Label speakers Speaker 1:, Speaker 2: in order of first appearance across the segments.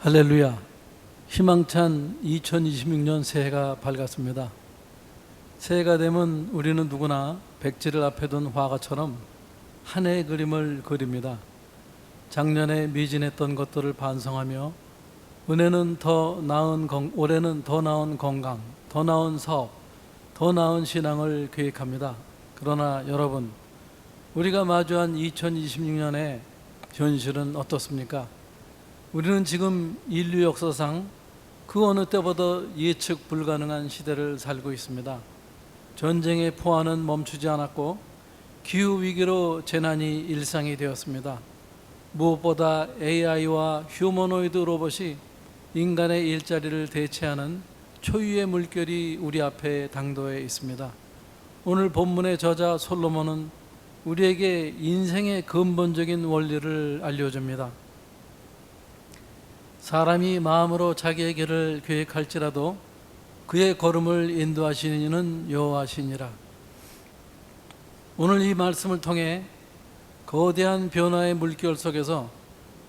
Speaker 1: 할렐루야. 희망찬 2026년 새해가 밝았습니다. 새해가 되면 우리는 누구나 백지를 앞에 둔 화가처럼 한 해의 그림을 그립니다. 작년에 미진했던 것들을 반성하며 올해는 더 나은 건강, 더 나은 사업, 더 나은 신앙을 계획합니다. 그러나 여러분, 우리가 마주한 2026년의 현실은 어떻습니까? 우리는 지금 인류 역사상 그 어느 때보다 예측 불가능한 시대를 살고 있습니다. 전쟁의 포화는 멈추지 않았고 기후위기로 재난이 일상이 되었습니다. 무엇보다 AI와 휴머노이드 로봇이 인간의 일자리를 대체하는 초유의 물결이 우리 앞에 당도해 있습니다. 오늘 본문의 저자 솔로몬은 우리에게 인생의 근본적인 원리를 알려줍니다. 사람이 마음으로 자기의 길을 계획할지라도 그의 걸음을 인도하시는 이는 여호와시니라. 오늘 이 말씀을 통해 거대한 변화의 물결 속에서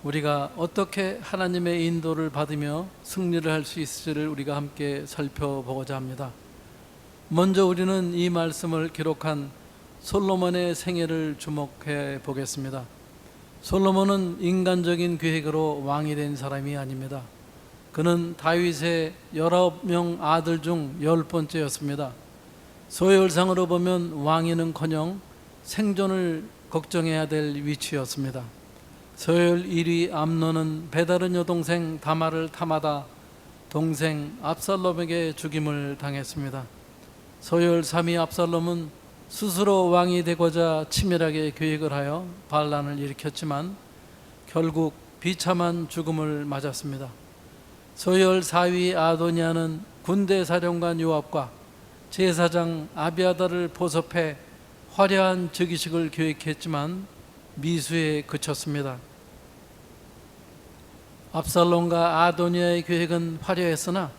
Speaker 1: 우리가 어떻게 하나님의 인도를 받으며 승리를 할 수 있을지를 우리가 함께 살펴보고자 합니다. 먼저 우리는 이 말씀을 기록한 솔로몬의 생애를 주목해 보겠습니다. 솔로몬은 인간적인 계획으로 왕이 된 사람이 아닙니다. 그는 다윗의 19명 아들 중 10번째였습니다. 서열상으로 보면 왕위는커녕 생존을 걱정해야 될 위치였습니다. 서열 1위 암논은 베다른 여동생 다말을 탐하다 동생 압살롬에게 죽임을 당했습니다. 서열 3위 압살롬은 스스로 왕이 되고자 치밀하게 계획을 하여 반란을 일으켰지만 결국 비참한 죽음을 맞았습니다. 서열 4위 아도니아는 군대 사령관 요압과 제사장 아비아다를 포섭해 화려한 즉위식을 계획했지만 미수에 그쳤습니다. 압살롬과 아도니아의 계획은 화려했으나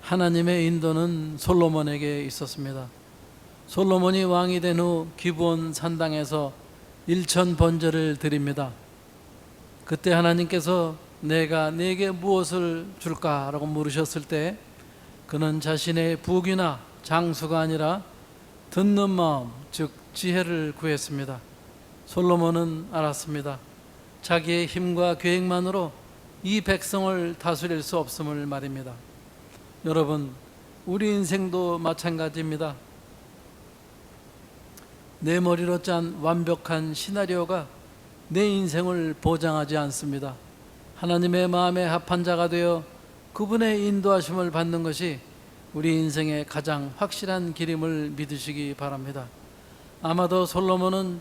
Speaker 1: 하나님의 인도는 솔로몬에게 있었습니다. 솔로몬이 왕이 된 후 기브온 산당에서 1000번제를 드립니다. 그때 하나님께서 내가 네게 무엇을 줄까라고 물으셨을 때 그는 자신의 부귀나 장수가 아니라 듣는 마음, 즉 지혜를 구했습니다. 솔로몬은 알았습니다. 자기의 힘과 계획만으로 이 백성을 다스릴 수 없음을 말입니다. 여러분, 우리 인생도 마찬가지입니다. 내 머리로 짠 완벽한 시나리오가 내 인생을 보장하지 않습니다. 하나님의 마음에 합한 자가 되어 그분의 인도하심을 받는 것이 우리 인생의 가장 확실한 길임을 믿으시기 바랍니다. 아마도 솔로몬은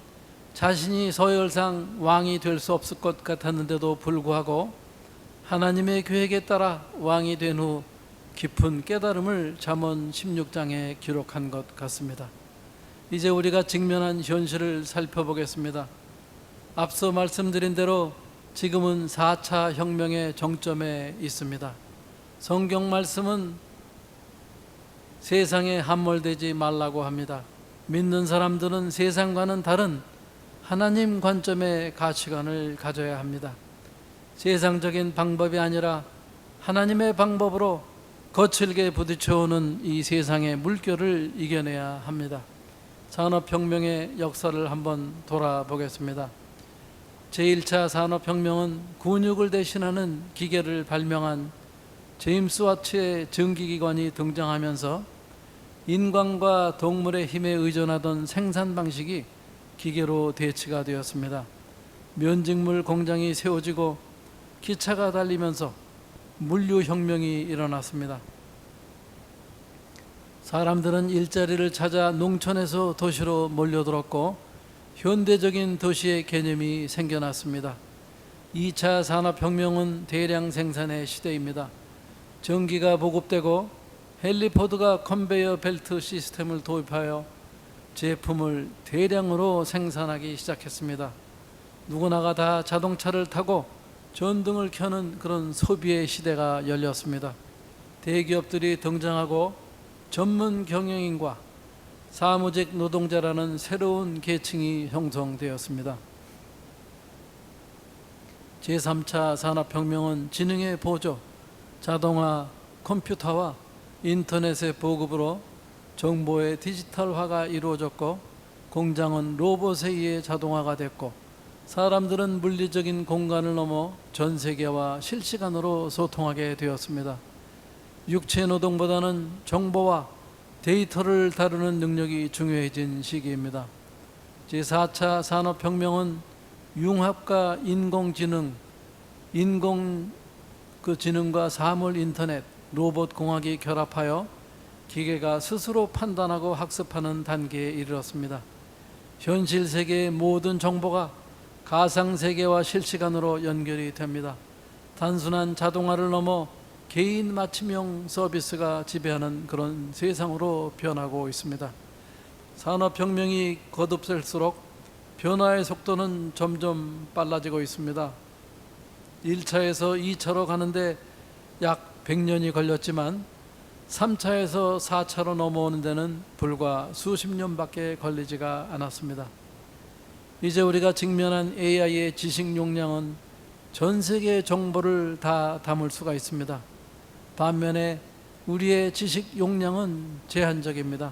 Speaker 1: 자신이 서열상 왕이 될 수 없을 것 같았는데도 불구하고 하나님의 계획에 따라 왕이 된 후 깊은 깨달음을 잠언 16장에 기록한 것 같습니다. 이제 우리가 직면한 현실을 살펴보겠습니다. 앞서 말씀드린 대로 지금은 4차 혁명의 정점에 있습니다. 성경 말씀은 세상에 함몰되지 말라고 합니다. 믿는 사람들은 세상과는 다른 하나님 관점의 가치관을 가져야 합니다. 세상적인 방법이 아니라 하나님의 방법으로 거칠게 부딪혀오는 이 세상의 물결을 이겨내야 합니다. 산업혁명의 역사를 한번 돌아보겠습니다. 제1차 산업혁명은 근육을 대신하는 기계를 발명한 제임스 와츠의 전기기관이 등장하면서 인간과 동물의 힘에 의존하던 생산 방식이 기계로 대체가 되었습니다. 면직물 공장이 세워지고 기차가 달리면서 물류혁명이 일어났습니다. 사람들은 일자리를 찾아 농촌에서 도시로 몰려들었고 현대적인 도시의 개념이 생겨났습니다. 2차 산업혁명은 대량 생산의 시대입니다. 전기가 보급되고 헨리포드가 컨베이어 벨트 시스템을 도입하여 제품을 대량으로 생산하기 시작했습니다. 누구나가 다 자동차를 타고 전등을 켜는 그런 소비의 시대가 열렸습니다. 대기업들이 등장하고 전문 경영인과 사무직 노동자라는 새로운 계층이 형성되었습니다. 제3차 산업혁명은 지능의 보조, 자동화, 컴퓨터와 인터넷의 보급으로 정보의 디지털화가 이루어졌고, 공장은 로봇에 의해 자동화가 됐고, 사람들은 물리적인 공간을 넘어 전 세계와 실시간으로 소통하게 되었습니다. 육체 노동보다는 정보와 데이터를 다루는 능력이 중요해진 시기입니다. 제4차 산업혁명은 융합과 인공지능, 지능과 사물 인터넷, 로봇 공학이 결합하여 기계가 스스로 판단하고 학습하는 단계에 이르렀습니다. 현실 세계의 모든 정보가 가상 세계와 실시간으로 연결이 됩니다. 단순한 자동화를 넘어 개인 맞춤형 서비스가 지배하는 그런 세상으로 변하고 있습니다. 산업혁명이 거듭될수록 변화의 속도는 점점 빨라지고 있습니다. 1차에서 2차로 가는데 약 100년이 걸렸지만 3차에서 4차로 넘어오는 데는 불과 수십 년밖에 걸리지가 않았습니다. 이제 우리가 직면한 AI의 지식 용량은 전 세계의 정보를 다 담을 수가 있습니다. 반면에 우리의 지식 용량은 제한적입니다.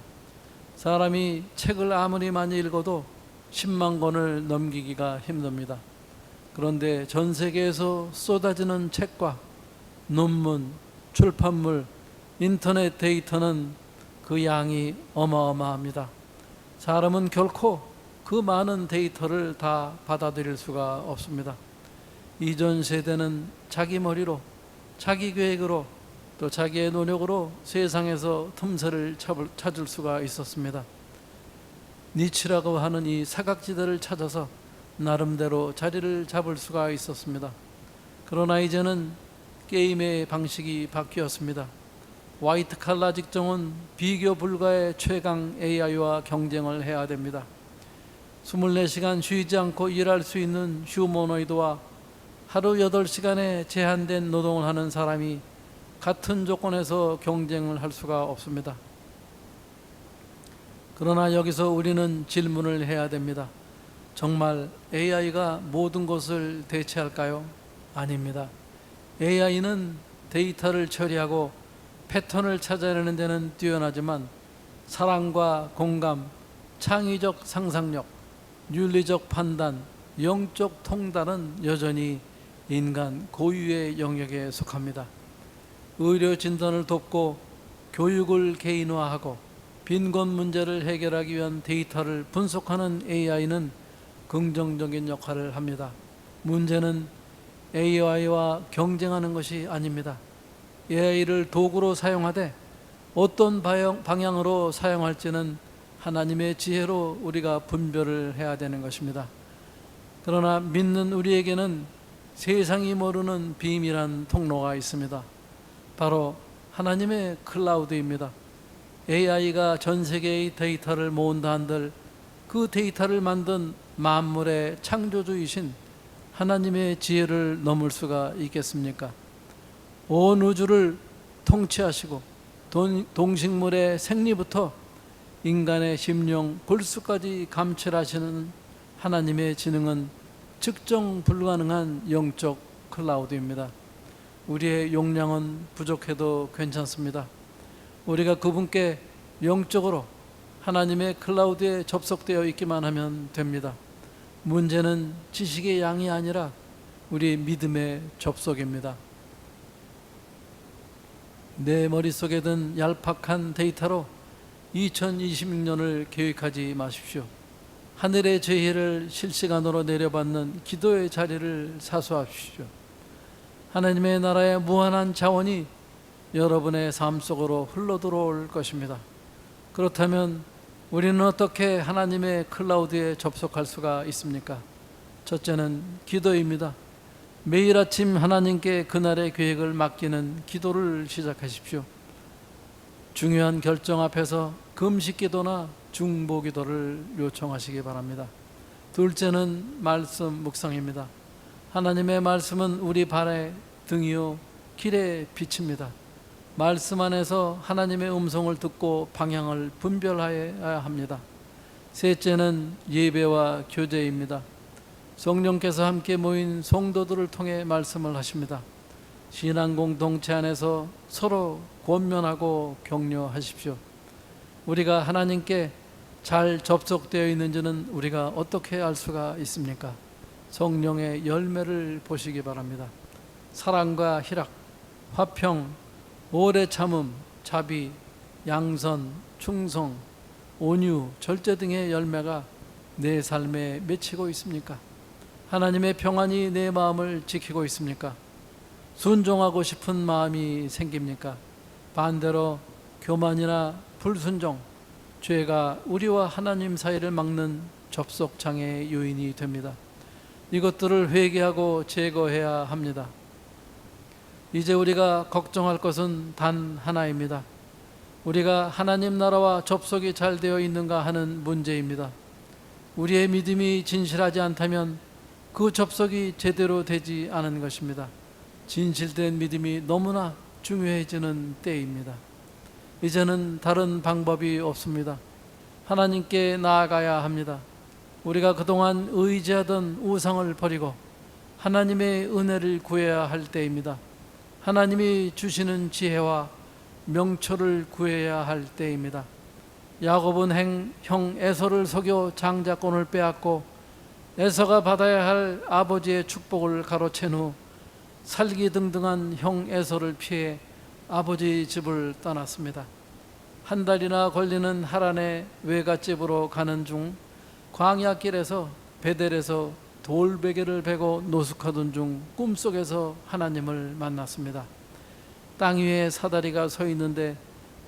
Speaker 1: 사람이 책을 아무리 많이 읽어도 10만 권을 넘기기가 힘듭니다. 그런데 전 세계에서 쏟아지는 책과 논문, 출판물, 인터넷 데이터는 그 양이 어마어마합니다. 사람은 결코 그 많은 데이터를 다 받아들일 수가 없습니다. 이전 세대는 자기 머리로, 자기 계획으로, 또 자기의 노력으로 세상에서 틈새를 찾을 수가 있었습니다. 니치라고 하는 이 사각지대를 찾아서 나름대로 자리를 잡을 수가 있었습니다. 그러나 이제는 게임의 방식이 바뀌었습니다. 화이트 칼라 직종은 비교 불가의 최강 AI와 경쟁을 해야 됩니다. 24시간 쉬지 않고 일할 수 있는 휴머노이드와 하루 8시간의 제한된 노동을 하는 사람이 같은 조건에서 경쟁을 할 수가 없습니다. 그러나 여기서 우리는 질문을 해야 됩니다. 정말 AI가 모든 것을 대체할까요? 아닙니다. AI는 데이터를 처리하고 패턴을 찾아내는 데는 뛰어나지만 사랑과 공감, 창의적 상상력, 윤리적 판단, 영적 통달은 여전히 인간 고유의 영역에 속합니다. 의료 진단을 돕고 교육을 개인화하고 빈곤 문제를 해결하기 위한 데이터를 분석하는 AI는 긍정적인 역할을 합니다. 문제는 AI와 경쟁하는 것이 아닙니다. AI를 도구로 사용하되 어떤 방향으로 사용할지는 하나님의 지혜로 우리가 분별을 해야 되는 것입니다. 그러나 믿는 우리에게는 세상이 모르는 비밀한 통로가 있습니다. 바로 하나님의 클라우드입니다. AI가 전 세계의 데이터를 모은다 한들 그 데이터를 만든 만물의 창조주이신 하나님의 지혜를 넘을 수가 있겠습니까? 온 우주를 통치하시고 동식물의 생리부터 인간의 심령 골수까지 감찰하시는 하나님의 지능은 측정 불가능한 영적 클라우드입니다. 우리의 용량은 부족해도 괜찮습니다. 우리가 그분께 영적으로 하나님의 클라우드에 접속되어 있기만 하면 됩니다. 문제는 지식의 양이 아니라 우리 믿음의 접속입니다. 내 머릿속에 든 얄팍한 데이터로 2026년을 계획하지 마십시오. 하늘의 지혜를 실시간으로 내려받는 기도의 자리를 사수하십시오. 하나님의 나라의 무한한 자원이 여러분의 삶 속으로 흘러들어올 것입니다. 그렇다면 우리는 어떻게 하나님의 클라우드에 접속할 수가 있습니까? 첫째는 기도입니다. 매일 아침 하나님께 그날의 계획을 맡기는 기도를 시작하십시오. 중요한 결정 앞에서 금식 기도나 중보 기도를 요청하시기 바랍니다. 둘째는 말씀 묵상입니다. 하나님의 말씀은 우리 발의 등이요 길의 빛입니다. 말씀 안에서 하나님의 음성을 듣고 방향을 분별하여야 합니다. 셋째는 예배와 교제입니다. 성령께서 함께 모인 성도들을 통해 말씀을 하십니다. 신앙 공동체 안에서 서로 권면하고 격려하십시오. 우리가 하나님께 잘 접속되어 있는지는 우리가 어떻게 알 수가 있습니까? 성령의 열매를 보시기 바랍니다. 사랑과 희락, 화평, 오래 참음, 자비, 양선, 충성, 온유, 절제 등의 열매가 내 삶에 맺히고 있습니까? 하나님의 평안이 내 마음을 지키고 있습니까? 순종하고 싶은 마음이 생깁니까? 반대로 교만이나 불순종, 죄가 우리와 하나님 사이를 막는 접속장애의 요인이 됩니다. 이것들을 회개하고 제거해야 합니다. 이제 우리가 걱정할 것은 단 하나입니다. 우리가 하나님 나라와 접속이 잘 되어 있는가 하는 문제입니다. 우리의 믿음이 진실하지 않다면 그 접속이 제대로 되지 않은 것입니다. 진실된 믿음이 너무나 중요해지는 때입니다. 이제는 다른 방법이 없습니다. 하나님께 나아가야 합니다. 우리가 그동안 의지하던 우상을 버리고 하나님의 은혜를 구해야 할 때입니다. 하나님이 주시는 지혜와 명초를 구해야 할 때입니다. 야곱은 형 에서를 속여 장자권을 빼앗고 에서가 받아야 할 아버지의 축복을 가로챈 후 살기등등한 형 에서를 피해 아버지 집을 떠났습니다. 한 달이나 걸리는 하란의 외갓집으로 가는 중 광야길에서 베델에서 돌베개를 베고 노숙하던 중 꿈속에서 하나님을 만났습니다. 땅 위에 사다리가 서 있는데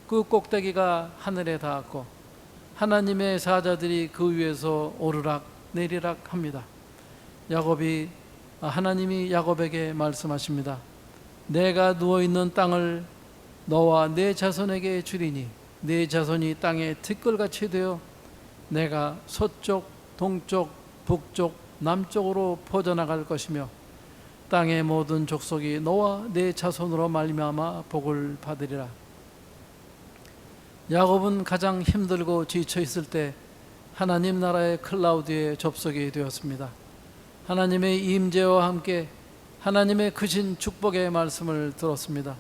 Speaker 1: 그 꼭대기가 하늘에 닿았고 하나님의 사자들이 그 위에서 오르락 내리락 합니다. 하나님이 야곱에게 말씀하십니다. 내가 누워있는 땅을 너와 내 자손에게 주리니 내 자손이 땅에 티끌같이 되어 내가 서쪽, 동쪽, 북쪽, 남쪽으로 퍼져나갈 것이며 땅의 모든 족속이 너와 내 자손으로 말미암아 복을 받으리라. 야곱은 가장 힘들고 지쳐 있을 때 하나님 나라의 클라우드에 접속이 되었습니다. 하나님의 임재와 함께 하나님의 크신 축복의 말씀을 들었습니다.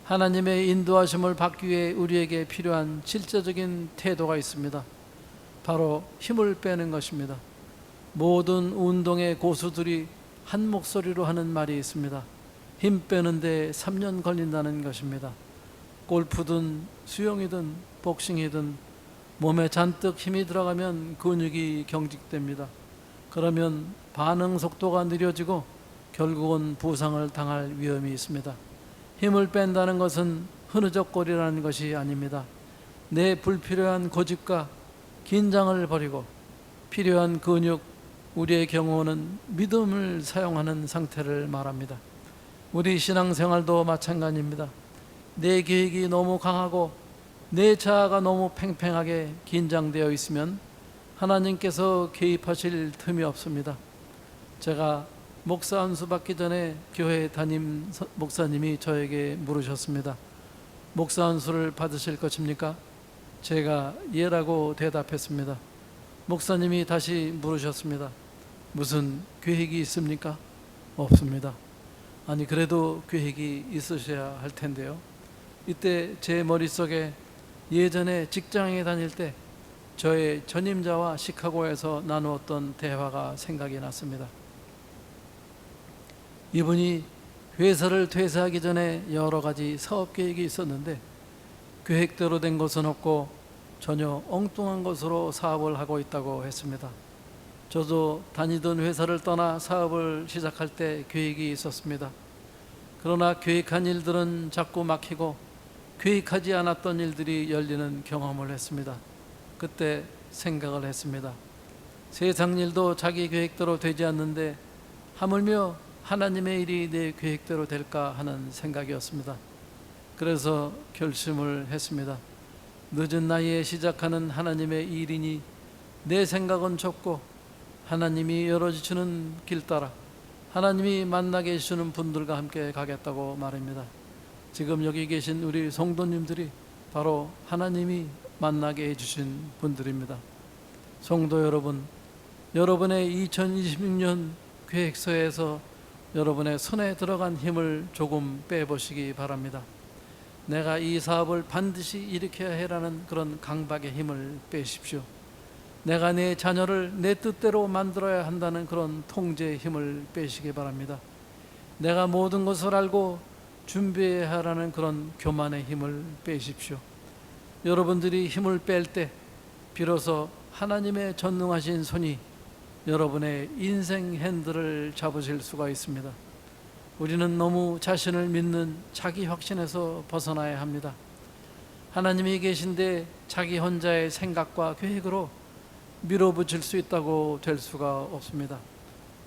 Speaker 1: 하나님의 인도하심을 받기 위해 우리에게 필요한 실제적인 태도가 있습니다. 바로 힘을 빼는 것입니다. 모든 운동의 고수들이 한 목소리로 하는 말이 있습니다. 힘 빼는데 3년 걸린다는 것입니다. 골프든 수영이든 복싱이든 몸에 잔뜩 힘이 들어가면 근육이 경직됩니다. 그러면 반응 속도가 느려지고 결국은 부상을 당할 위험이 있습니다. 힘을 뺀다는 것은 흐느적거리라는 것이 아닙니다. 내 불필요한 고집과 긴장을 버리고 필요한 근육, 우리의 경우는 믿음을 사용하는 상태를 말합니다. 우리 신앙생활도 마찬가지입니다. 내 계획이 너무 강하고 내 자아가 너무 팽팽하게 긴장되어 있으면 하나님께서 개입하실 틈이 없습니다. 제가 목사 안수 받기 전에 교회 담임 목사님이 저에게 물으셨습니다. 목사 안수를 받으실 것입니까? 제가 예라고 대답했습니다. 목사님이 다시 물으셨습니다. 무슨 계획이 있습니까? 없습니다. 아니 그래도 계획이 있으셔야 할 텐데요. 이때 제 머릿속에 예전에 직장에 다닐 때 저의 전임자와 시카고에서 나누었던 대화가 생각이 났습니다. 이분이 회사를 퇴사하기 전에 여러 가지 사업 계획이 있었는데 계획대로 된 것은 없고 전혀 엉뚱한 것으로 사업을 하고 있다고 했습니다. 저도 다니던 회사를 떠나 사업을 시작할 때 계획이 있었습니다. 그러나 계획한 일들은 자꾸 막히고 계획하지 않았던 일들이 열리는 경험을 했습니다. 그때 생각을 했습니다. 세상 일도 자기 계획대로 되지 않는데 하물며 하나님의 일이 내 계획대로 될까 하는 생각이었습니다. 그래서 결심을 했습니다. 늦은 나이에 시작하는 하나님의 일이니 내 생각은 좁고 하나님이 열어주시는 길 따라 하나님이 만나게 해주시는 분들과 함께 가겠다고 말합니다. 지금 여기 계신 우리 성도님들이 바로 하나님이 만나게 해주신 분들입니다. 성도 여러분, 여러분의 2026년 계획서에서 여러분의 손에 들어간 힘을 조금 빼보시기 바랍니다. 내가 이 사업을 반드시 일으켜야 해라는 그런 강박의 힘을 빼십시오. 내가 내 자녀를 내 뜻대로 만들어야 한다는 그런 통제의 힘을 빼시기 바랍니다. 내가 모든 것을 알고 준비해야 하라는 그런 교만의 힘을 빼십시오. 여러분들이 힘을 뺄 때 비로소 하나님의 전능하신 손이 여러분의 인생 핸들을 잡으실 수가 있습니다. 우리는 너무 자신을 믿는 자기 확신에서 벗어나야 합니다. 하나님이 계신데 자기 혼자의 생각과 계획으로 밀어붙일 수 있다고 될 수가 없습니다.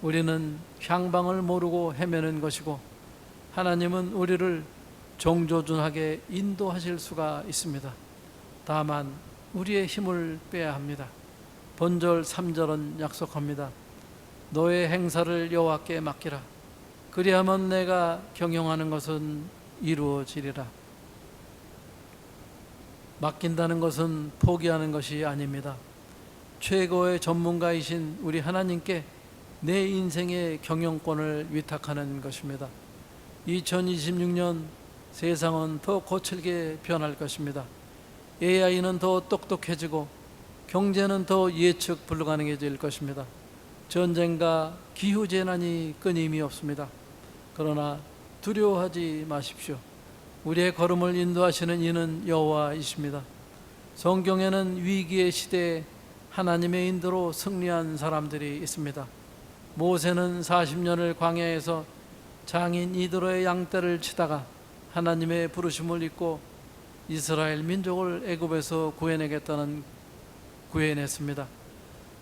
Speaker 1: 우리는 향방을 모르고 헤매는 것이고 하나님은 우리를 정조준하게 인도하실 수가 있습니다. 다만 우리의 힘을 빼야 합니다. 본절 3절은 약속합니다. 너의 행사를 여호와께 맡기라. 그리하면 내가 경영하는 것은 이루어지리라. 맡긴다는 것은 포기하는 것이 아닙니다. 최고의 전문가이신 우리 하나님께 내 인생의 경영권을 위탁하는 것입니다. 2026년 세상은 더 거칠게 변할 것입니다. AI는 더 똑똑해지고 경제는 더 예측 불가능해질 것입니다. 전쟁과 기후재난이 끊임이 없습니다. 그러나 두려워하지 마십시오. 우리의 걸음을 인도하시는 이는 여호와이십니다. 성경에는 위기의 시대에 하나님의 인도로 승리한 사람들이 있습니다. 모세는 40년을 광야에서 장인 이드로의 양떼를 치다가 하나님의 부르심을 잊고 이스라엘 민족을 애굽에서 구해냈습니다.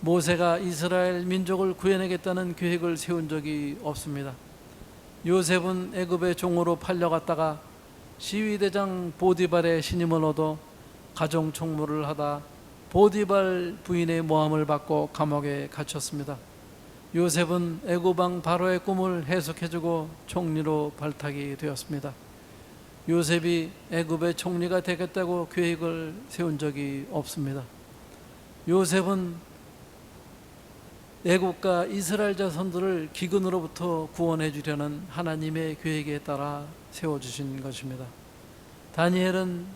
Speaker 1: 모세가 이스라엘 민족을 구해내겠다는 계획을 세운 적이 없습니다. 요셉은 애굽의 종으로 팔려갔다가 시위대장 보디발의 신임을 얻어 가정 총무를 하다 보디발 부인의 모함을 받고 감옥에 갇혔습니다. 요셉은 애굽 왕 바로의 꿈을 해석해주고 총리로 발탁이 되었습니다. 요셉이 애굽의 총리가 되겠다고 계획을 세운 적이 없습니다. 요셉은 애굽과 이스라엘 자손들을 기근으로부터 구원해 주려는 하나님의 계획에 따라 세워주신 것입니다. 다니엘은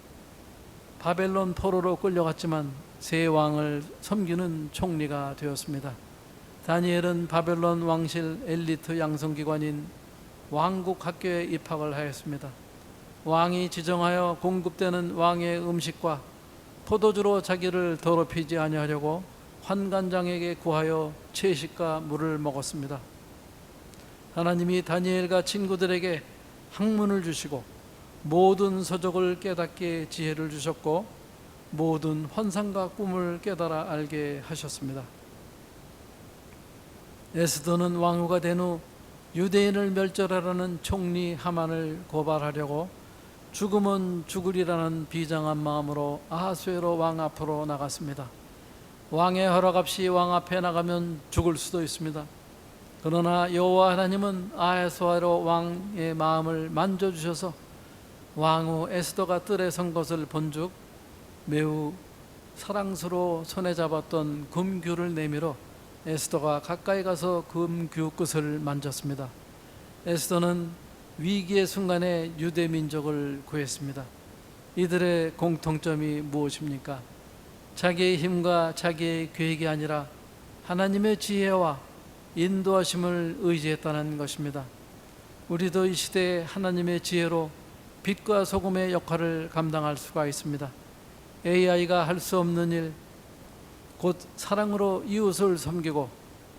Speaker 1: 바벨론 포로로 끌려갔지만 새 왕을 섬기는 총리가 되었습니다. 다니엘은 바벨론 왕실 엘리트 양성기관인 왕국학교에 입학을 하였습니다. 왕이 지정하여 공급되는 왕의 음식과 포도주로 자기를 더럽히지 아니하려고 환관장에게 구하여 채식과 물을 먹었습니다. 하나님이 다니엘과 친구들에게 학문을 주시고 모든 서적을 깨닫게 지혜를 주셨고 모든 환상과 꿈을 깨달아 알게 하셨습니다. 에스더는 왕후가 된 후 유대인을 멸절하라는 총리 하만을 고발하려고 죽으면 죽으리라는 비장한 마음으로 아하수에로 왕 앞으로 나갔습니다. 왕의 허락 없이 왕 앞에 나가면 죽을 수도 있습니다. 그러나 여호와 하나님은 아하수에로 왕의 마음을 만져주셔서 왕후 에스더가 뜰에 선 것을 본즉 매우 사랑스러워 손에 잡았던 금규를 내밀어 에스더가 가까이 가서 금규 끝을 만졌습니다. 에스더는 위기의 순간에 유대 민족을 구했습니다. 이들의 공통점이 무엇입니까? 자기의 힘과 자기의 계획이 아니라 하나님의 지혜와 인도하심을 의지했다는 것입니다. 우리도 이 시대에 하나님의 지혜로 빛과 소금의 역할을 감당할 수가 있습니다. AI가 할 수 없는 일, 곧 사랑으로 이웃을 섬기고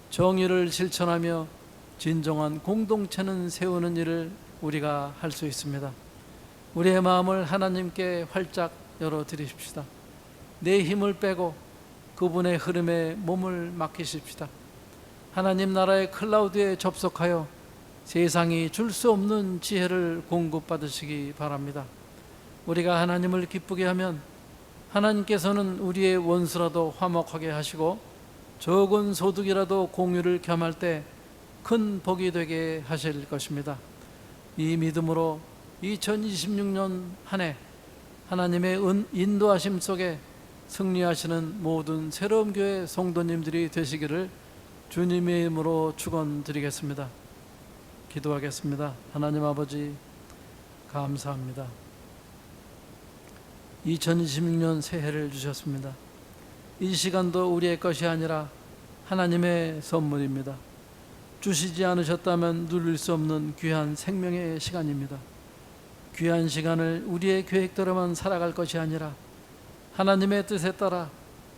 Speaker 1: 정의를 실천하며 진정한 공동체는 세우는 일을 우리가 할 수 있습니다. 우리의 마음을 하나님께 활짝 열어드리십시다. 내 힘을 빼고 그분의 흐름에 몸을 맡기십시다. 하나님 나라의 클라우드에 접속하여 세상이 줄 수 없는 지혜를 공급받으시기 바랍니다. 우리가 하나님을 기쁘게 하면 하나님께서는 우리의 원수라도 화목하게 하시고 적은 소득이라도 공유를 겸할 때 큰 복이 되게 하실 것입니다. 이 믿음으로 2026년 한 해 하나님의 인도하심 속에 승리하시는 모든 새로운 교회 성도님들이 되시기를 주님의 이름으로 축원드리겠습니다. 기도하겠습니다. 하나님 아버지, 감사합니다. 2026년 새해를 주셨습니다. 이 시간도 우리의 것이 아니라 하나님의 선물입니다. 주시지 않으셨다면 누릴 수 없는 귀한 생명의 시간입니다. 귀한 시간을 우리의 계획대로만 살아갈 것이 아니라 하나님의 뜻에 따라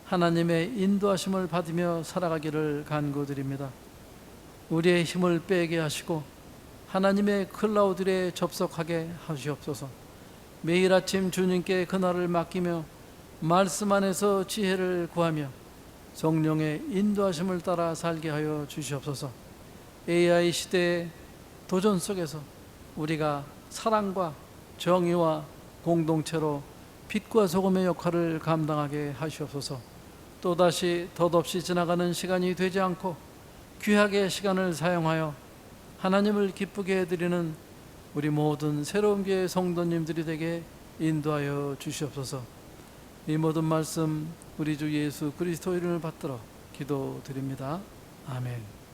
Speaker 1: 하나님의 인도하심을 받으며 살아가기를 간구드립니다. 우리의 힘을 빼게 하시고 하나님의 클라우드에 접속하게 하시옵소서. 매일 아침 주님께 그날을 맡기며 말씀 안에서 지혜를 구하며 성령의 인도하심을 따라 살게 하여 주시옵소서. AI 시대의 도전 속에서 우리가 사랑과 정의와 공동체로 빛과 소금의 역할을 감당하게 하시옵소서. 또다시 덧없이 지나가는 시간이 되지 않고 귀하게 시간을 사용하여 하나님을 기쁘게 해드리는 우리 모든 새로운 교회 성도님들이 되게 인도하여 주시옵소서. 이 모든 말씀 우리 주 예수 그리스도 이름을 받들어 기도드립니다. 아멘.